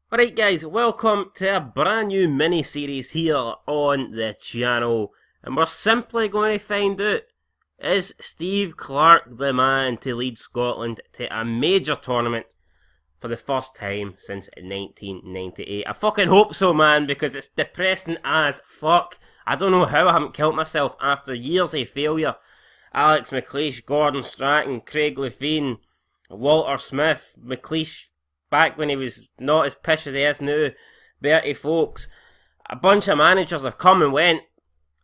Alright guys, welcome to a brand new mini-series here on the channel. And we're simply going to find out, is Steve Clarke the man to lead Scotland to a major tournament for the first time since 1998? I fucking hope so, man, because it's depressing as fuck. I don't know how I haven't killed myself after years of failure. Alex McLeish, Gordon Strachan, Craig Levein, Walter Smith, McLeish back when he was not as pish as he is now, Bertie Folks. A bunch of managers have come and went,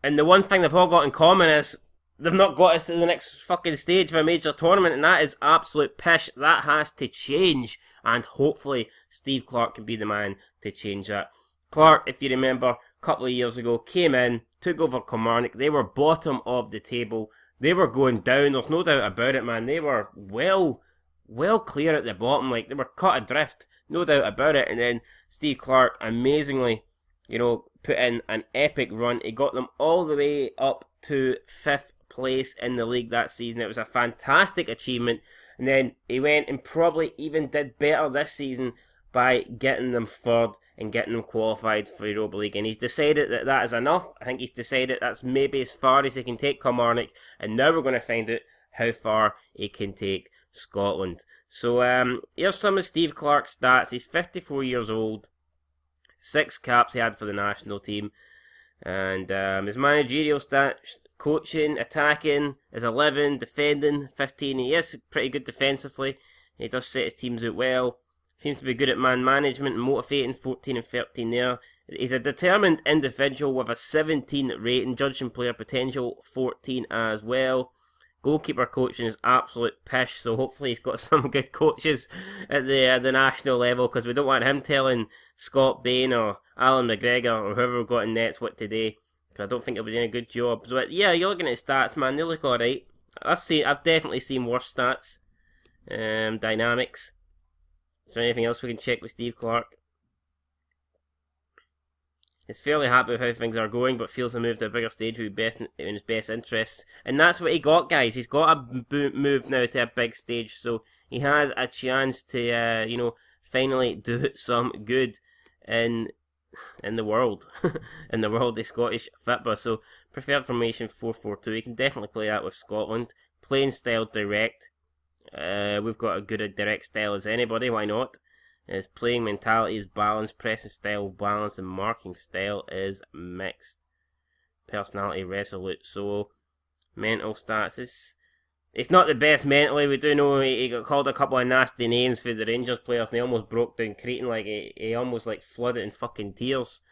and the one thing they've all got in common is they've not got us to the next fucking stage of a major tournament, and that is absolute pish. That has to change, and hopefully Steve Clarke can be the man to change that. Clarke, if you remember, a couple of years ago, came in, took over Kilmarnock. They were bottom of the table. They were going down, there's no doubt about it, man. They were well clear at the bottom, like they were cut adrift, no doubt about it. And then Steve Clarke amazingly, put in an epic run. He got them all the way up to 5th place in the league that season. It was a fantastic achievement. And then he went and probably even did better this season by getting them 3rd and getting them qualified for Europa League. And he's decided that that is enough. I think he's decided that's maybe as far as he can take Kilmarnock. And now we're going to find out how far he can take Scotland. So here's some of Steve Clarke's stats. He's 54 years old. 6 caps he had for the national team. And his managerial stats, coaching, attacking, is 11, defending, 15. He is pretty good defensively. He does set his teams out well. Seems to be good at man management and motivating, 14 and 13 there. He's a determined individual with a 17 rating, judging player potential, 14 as well. Goalkeeper coaching is absolute pish, so hopefully he's got some good coaches at the national level, because we don't want him telling Scott Bain or Alan McGregor or whoever we've got in nets what to do, because I don't think he'll be doing a good job. But yeah, you're looking at his stats, man, they look alright. I've definitely seen worse stats. Dynamics. Is there anything else we can check with Steve Clarke? He's fairly happy with how things are going, but feels a move to a bigger stage would be in his best interests. And that's what he got, guys. He's got a move now to a big stage, so he has a chance to, finally do some good in the world, in the world of Scottish football. So preferred formation 4-4-2. He can definitely play that with Scotland. Playing style direct. We've got a good direct style as anybody. Why not? His playing mentality is balanced, pressing style balanced, and marking style is mixed. Personality resolute. So mental stats, it's not the best mentally. We do know he got called a couple of nasty names for the Rangers players, and he almost broke down Cretan, like he almost like flooded in fucking tears.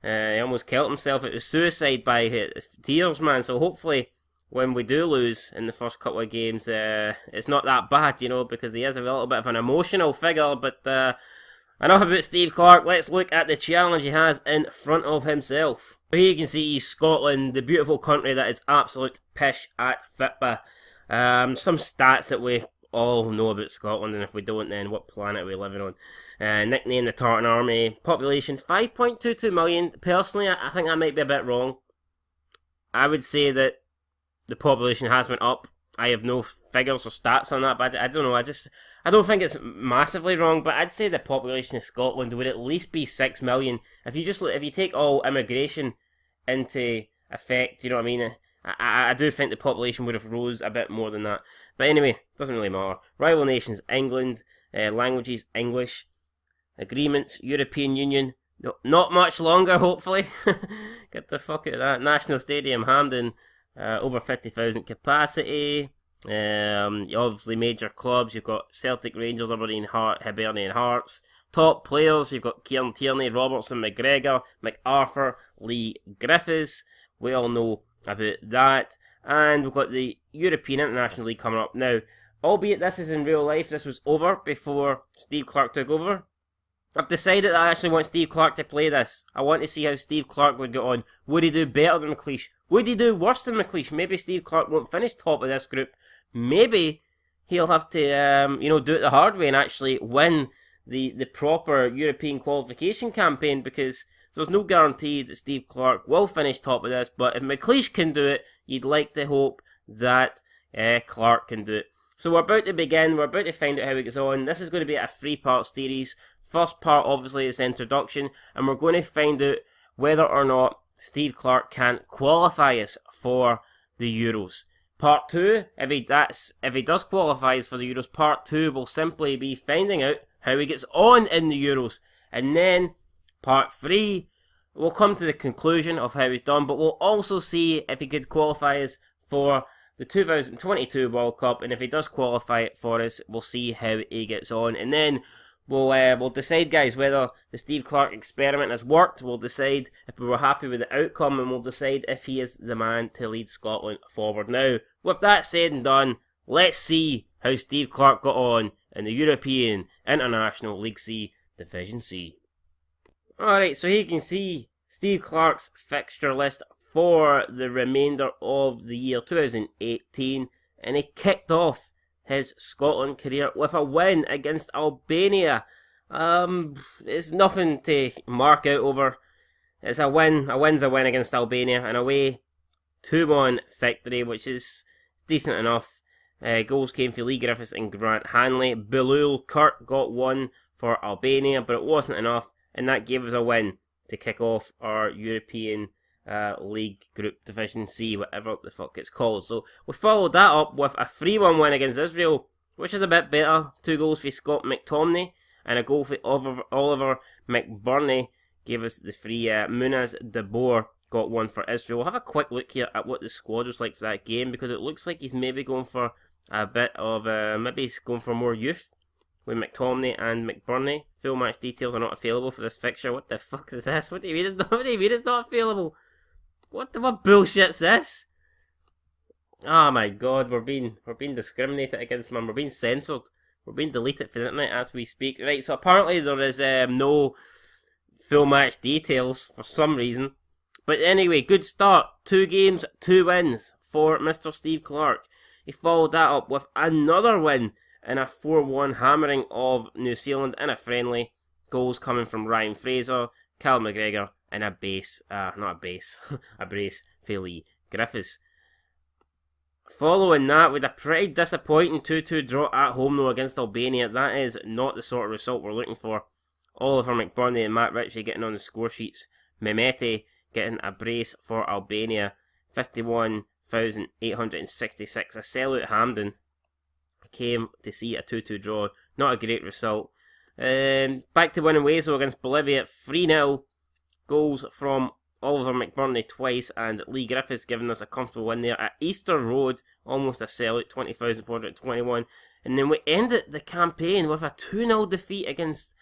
He almost killed himself. It was suicide by tears, man. So hopefully when we do lose in the first couple of games, it's not that bad, because he is a little bit of an emotional figure. But enough about Steve Clarke. Let's look at the challenge he has in front of himself. Here you can see Scotland, the beautiful country that is absolute pish at football. Some stats that we all know about Scotland, and if we don't, then what planet are we living on? Nickname the Tartan Army. Population 5.22 million. Personally, I think that might be a bit wrong. I would say that the population has went up. I have no figures or stats on that, but I don't know. I don't think it's massively wrong, but I'd say the population of Scotland would at least be 6 million. If you take all immigration into effect, you know what I mean? I do think the population would have rose a bit more than that. But anyway, doesn't really matter. Rival nations, England. Languages, English. Agreements, European Union. No, not much longer, hopefully. Get the fuck out of that. National Stadium, Hampden. Over 50,000 capacity. Obviously major clubs. You've got Celtic, Rangers, Aberdeen, Hibernian Hearts. Top players, you've got Kieran Tierney, Robertson, McGregor, MacArthur, Lee Griffiths. We all know about that. And we've got the European International League coming up now. Albeit this is in real life, this was over before Steve Clarke took over. I've decided that I actually want Steve Clarke to play this. I want to see how Steve Clarke would get on. Would he do better than McLeish? Would he do worse than McLeish? Maybe Steve Clarke won't finish top of this group. Maybe he'll have to, do it the hard way and actually win the proper European qualification campaign, because there's no guarantee that Steve Clarke will finish top of this. But if McLeish can do it, you'd like to hope that Clarke can do it. So we're about to begin. We're about to find out how he gets on. This is going to be a 3-part series. first part, obviously, is introduction, and we're going to find out whether or not Steve Clarke can qualify us for the Euros. Part 2, if he does qualify us for the Euros, Part 2 will simply be finding out how he gets on in the Euros. And then Part 3 will come to the conclusion of how he's done, but we'll also see if he could qualify us for the 2022 World Cup, and if he does qualify it for us, we'll see how he gets on. And then we'll decide, guys, whether the Steve Clarke experiment has worked. We'll decide if we were happy with the outcome, and we'll decide if he is the man to lead Scotland forward. Now, with that said and done, let's see how Steve Clarke got on in the European International League C, Division C. Alright, so here you can see Steve Clarke's fixture list for the remainder of the year 2018, and he kicked off his Scotland career with a win against Albania. It's nothing to mark out over. It's a win. A win's a win against Albania, and away 2-1 victory, which is decent enough. Goals came for Lee Griffiths and Grant Hanley. Bilal Kurt got one for Albania, but it wasn't enough, and that gave us a win to kick off our European League Group Division C, whatever the fuck it's called. So we followed that up with a 3-1 win against Israel, which is a bit better. 2 goals for Scott McTominay and a goal for Oliver McBurney gave us the free. Munaz De Boer got one for Israel. We'll have a quick look here at what the squad was like for that game, because it looks like he's maybe going for a bit of maybe he's going for more youth with McTominay and McBurney. Full match details are not available for this fixture. What the fuck is this? What do you mean it's not available? What bullshit's this? Oh my god, we're being discriminated against, man. We're being censored. We're being deleted from the internet as we speak. Right, so apparently there is no full match details for some reason. But anyway, good start. 2 games, 2 wins for Mr. Steve Clarke. He followed that up with another win in a 4-1 hammering of New Zealand in a friendly. Goals coming from Ryan Fraser, Cal McGregor, and a brace for Lee Griffiths. Following that, with a pretty disappointing 2-2 draw at home though against Albania. That is not the sort of result we're looking for. Oliver McBurney and Matt Ritchie getting on the score sheets. Mehmeti getting a brace for Albania. 51,866. A sellout Hampden came to see a 2-2 draw. Not a great result. Back to winning ways though against Bolivia. 3-0. Goals from Oliver McBurney twice and Lee Griffiths giving us a comfortable win there at Easter Road. Almost a sellout, 20,421. And then we ended the campaign with a 2-0 defeat against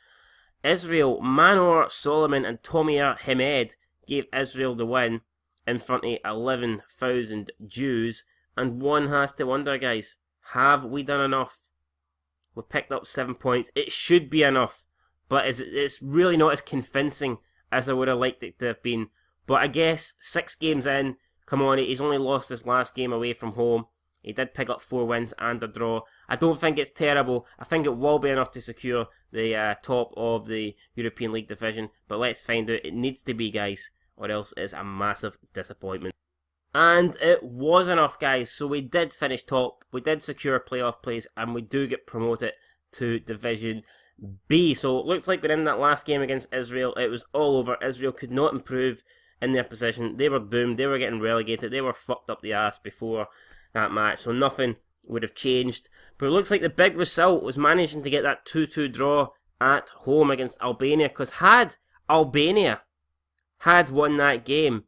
Israel. Manor Solomon and Tomir Hamed gave Israel the win in front of 11,000 Jews. And one has to wonder, guys, have we done enough? We picked up 7 points. It should be enough, but it's really not as convincing as I would have liked it to have been. But I guess 6 games in, come on, he's only lost his last game away from home. He did pick up 4 wins and a draw. I don't think it's terrible. I think it will be enough to secure the top of the European League division. But let's find out. It needs to be, guys, or else it's a massive disappointment. And it was enough, guys. So we did finish top. We did secure a playoff place, and we do get promoted to Division B. So it looks like we're in that last game against Israel. It was all over. Israel could not improve in their position. They were doomed. They were getting relegated. They were fucked up the ass before that match. So nothing would have changed. But it looks like the big result was managing to get that 2-2 draw at home against Albania. Because had Albania had won that game,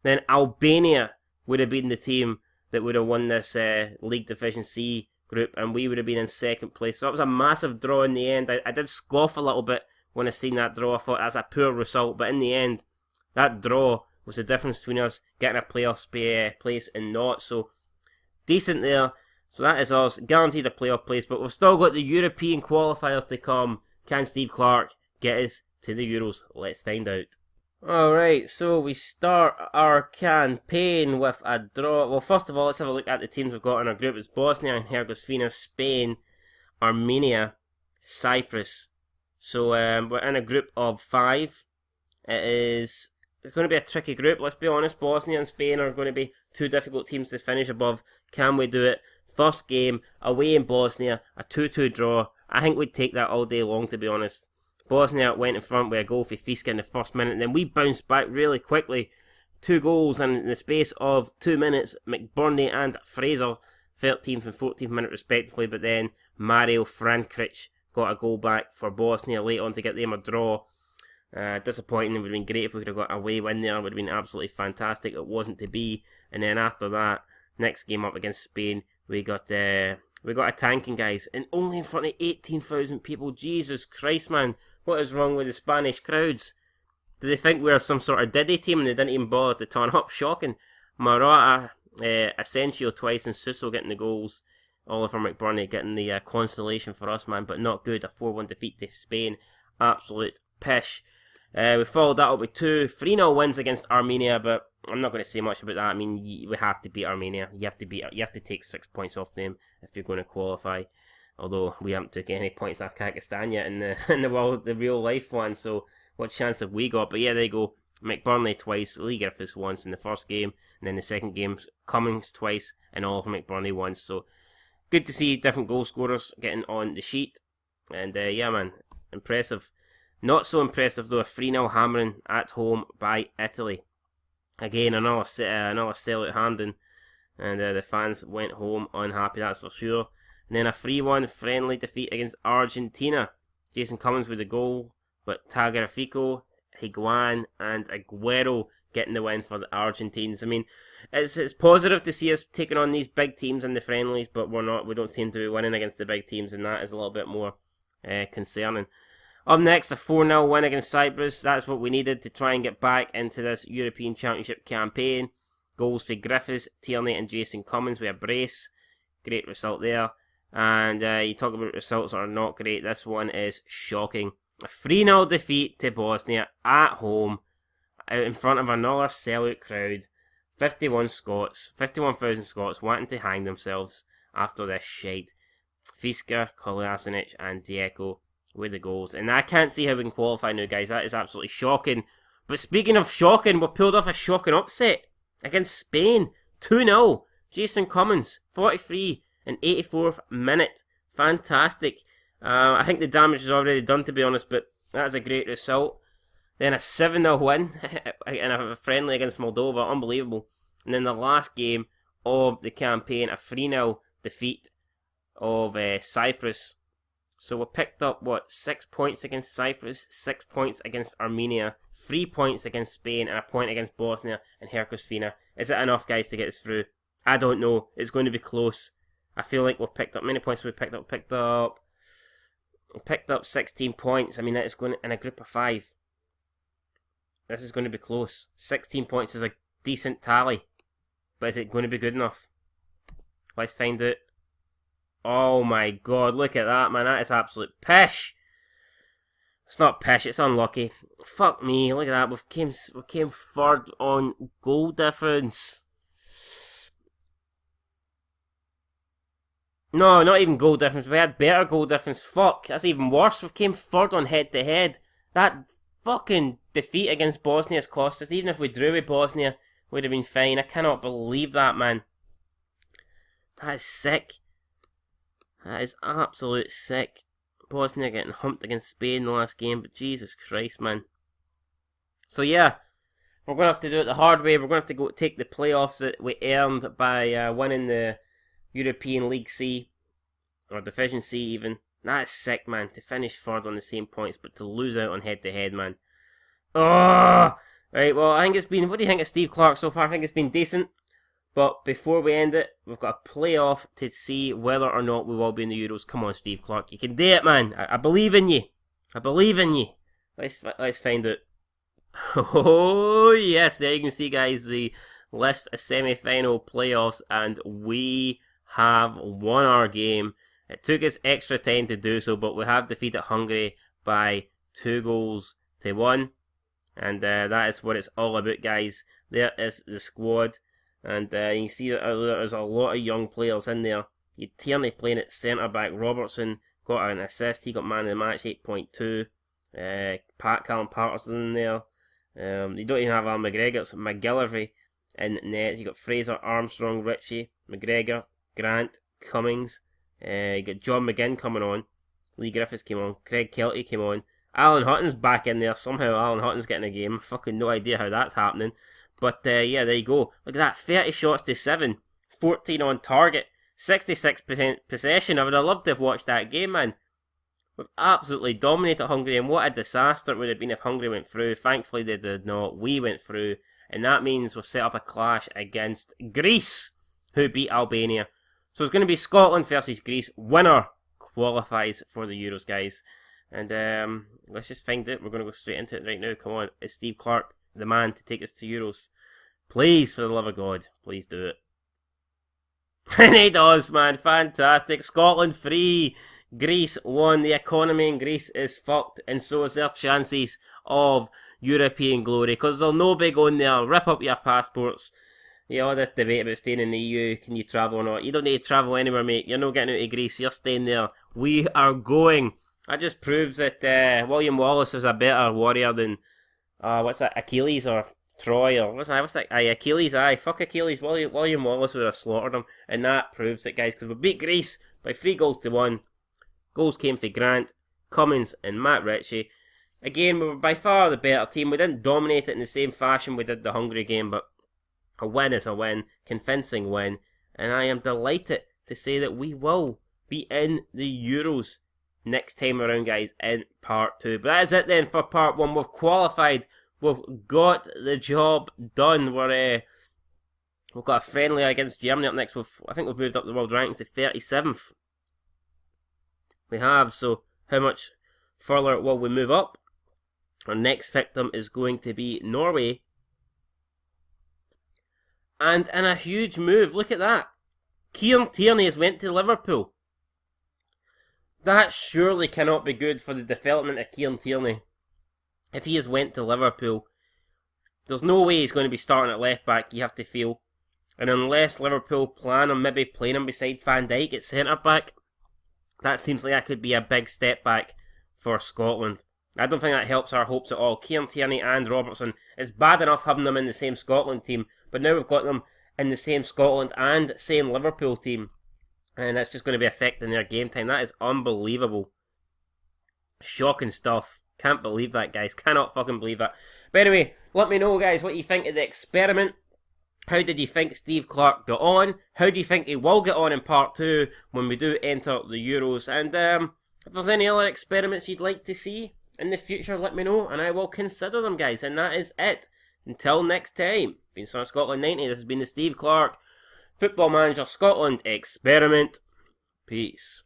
then Albania would have been the team that would have won this League Division C group, and we would have been in second place. So that was a massive draw in the end. I did scoff a little bit when I seen that draw. I thought that's a poor result, but in the end, that draw was the difference between us getting a playoff place and not. So decent there. So that is us, guaranteed a playoff place, but we've still got the European qualifiers to come. Can Steve Clarke get us to the Euros? Let's find out. Alright, so we start our campaign with a draw. Well, first of all, let's have a look at the teams we've got in our group. It's Bosnia and Herzegovina, Spain, Armenia, Cyprus. So we're in a group of 5. It's going to be a tricky group, let's be honest. Bosnia and Spain are going to be 2 difficult teams to finish above. Can we do it? First game, away in Bosnia, a 2-2 draw. I think we'd take that all day long, to be honest. Bosnia went in front with a goal for Fiska in the first minute, and then we bounced back really quickly. 2 goals in the space of 2 minutes. McBurney and Fraser, 13th and 14th minute respectively, but then Mario Frankric got a goal back for Bosnia late on to get them a draw. Disappointing. It would have been great if we could have got a away win there. It would have been absolutely fantastic. It wasn't to be. And then after that, next game up against Spain, we got a tanking, guys, and only in front of 18,000 people. Jesus Christ, man, what is wrong with the Spanish crowds? Do they think we're some sort of Diddy team and they didn't even bother to turn up? Shocking. Morata, Asensio twice, and Suso getting the goals. Oliver McBurney getting the consolation for us, man, but not good. A 4-1 defeat to Spain. Absolute pish. We followed that up with 2 3-0 wins against Armenia, but I'm not going to say much about that. I mean, we have to beat Armenia. You have to take 6 points off them if you're going to qualify. Although we haven't took any points off Kyrgyzstan yet in the real life one. So what chance have we got? But yeah, there you go. McBurney twice, Lee Griffiths once in the first game, and then the second game, Cummings twice, and Oliver McBurney once. So good to see different goal scorers getting on the sheet. And yeah, man, impressive. Not so impressive though, a 3-0 hammering at home by Italy. Again, another sell at Hampden, and the fans went home unhappy, that's for sure. And then a 3-1 friendly defeat against Argentina. Jason Cummings with the goal, but Tagliafico, Higuain, and Aguero getting the win for the Argentines. I mean, it's positive to see us taking on these big teams in the friendlies, but we don't seem to be winning against the big teams, and that is a little bit more concerning. Up next, a 4-0 win against Cyprus. That's what we needed to try and get back into this European Championship campaign. Goals for Griffiths, Tierney and Jason Cummings with a brace. Great result there. And you talk about results that are not great. This one is shocking. A 3-0 defeat to Bosnia at home, out in front of another sellout crowd. 51,000 Scots wanting to hang themselves after this shite. Fiska, Kolasinac and Dieko with the goals. And I can't see how we can qualify now, guys. That is absolutely shocking. But speaking of shocking, we pulled off a shocking upset against Spain. 2-0. Jason Cummings, 43 and 84th minute. Fantastic. I think the damage is already done, to be honest, but that's a great result. Then a 7-0 win in a friendly against Moldova. Unbelievable. And then the last game of the campaign, a 3-0 defeat of Cyprus. So we picked up, 6 points against Cyprus, 6 points against Armenia, 3 points against Spain, and a point against Bosnia and Herzegovina. Is it enough, guys, to get us through? I don't know. It's going to be close. I feel like we've picked up many points. We picked up 16 points. I mean, that is going in a group of 5. This is going to be close. 16 points is a decent tally, but is it going to be good enough? Let's find out. Oh my god, look at that, man. That is absolute pish. It's not pish, it's unlucky. Fuck me, look at that. We came third on goal difference. No, not even goal difference. We had better goal difference. Fuck, that's even worse. We came third on head to head. That fucking defeat against Bosnia has cost us. Even if we drew with Bosnia, would have been fine. I cannot believe that, man. That is sick. That is absolute sick. Bosnia getting humped against Spain in the last game, but Jesus Christ, man. So yeah, we're going to have to do it the hard way. We're going to have to go take the playoffs that we earned by winning the European League C, or Division C even. That is sick, man, to finish third on the same points, but to lose out on head-to-head, man. Oh! Right, well, I think it's been... What do you think of Steve Clarke so far? I think it's been decent. But before we end it, we've got a playoff to see whether or not we will be in the Euros. Come on, Steve Clarke. You can do it, man. I believe in you. I believe in you. Let's find out. Oh, yes. There you can see, guys, the list of semi-final playoffs. And we have won our game. It took us extra time to do so, but we have defeated Hungary by 2-1. And that is what it's all about, guys. There is the squad. And you can see that there's a lot of young players in there. Tierney playing at centre-back. Robertson got an assist. He got man of the match, 8.2. Callum Patterson in there. You don't even have Al McGregor. It's McGillivray in net. You got Fraser, Armstrong, Ritchie, McGregor, Grant, Cummings. You got John McGinn coming on. Lee Griffiths came on. Craig Kelty came on. Alan Hutton's back in there somehow. Alan Hutton's getting a game. Fucking no idea how that's happening. But yeah, there you go. Look at that. 30 shots to 7. 14 on target. 66% possession. I would have loved to have watched that game, man. We've absolutely dominated Hungary, and what a disaster it would have been if Hungary went through. Thankfully they did not. We went through, and that means we've set up a clash against Greece, who beat Albania. So it's going to be Scotland versus Greece. Winner qualifies for the Euros, guys. And let's just find it. We're going to go straight into it right now. Come on, is Steve Clarke the man to take us to Euros? Please, for the love of God, please do it. And he does, man. Fantastic. Scotland 3. Greece 1. The economy in Greece is fucked, and so is their chances of European glory, because they'll no be going there, rip up your passports. Yeah, all this debate about staying in the EU, can you travel or not? You don't need to travel anywhere, mate. You're not getting out of Greece, you're staying there. We are going. That just proves that William Wallace was a better warrior than, what's that, Achilles or Troy, or what's that, Achilles, fuck Achilles. William Wallace would have slaughtered him, and that proves it, guys, because we beat Greece by 3-1. Goals came for Grant, Cummins and Matt Ritchie. Again, we were by far the better team. We didn't dominate it in the same fashion we did the Hungary game, but a win is a win, convincing win, and I am delighted to say that we will be in the Euros next time around, guys, in part 2. But that is it then for part 1. We've qualified, we've got the job done. We've got a friendly against Germany up next. I think we've moved up the world rankings to 37th. We have, so how much further will we move up? Our next victim is going to be Norway. And in a huge move, look at that. Kieran Tierney has went to Liverpool. That surely cannot be good for the development of Kieran Tierney. If he has went to Liverpool, there's no way he's going to be starting at left back, you have to feel. And unless Liverpool plan on maybe playing him beside Van Dijk at centre back, that seems like that could be a big step back for Scotland. I don't think that helps our hopes at all. Kieran Tierney and Robertson, it's bad enough having them in the same Scotland team, but now we've got them in the same Scotland and same Liverpool team, and that's just going to be affecting their game time. That is unbelievable. Shocking stuff. Can't believe that, guys. Cannot fucking believe that. But anyway, let me know, guys, what you think of the experiment. How did you think Steve Clarke got on? How do you think he will get on in part 2 when we do enter the Euros? And if there's any other experiments you'd like to see in the future, let me know, and I will consider them, guys. And that is it. Until next time, been Son of Scotland 90. This has been the Steve Clarke Football Manager Scotland experiment. Peace.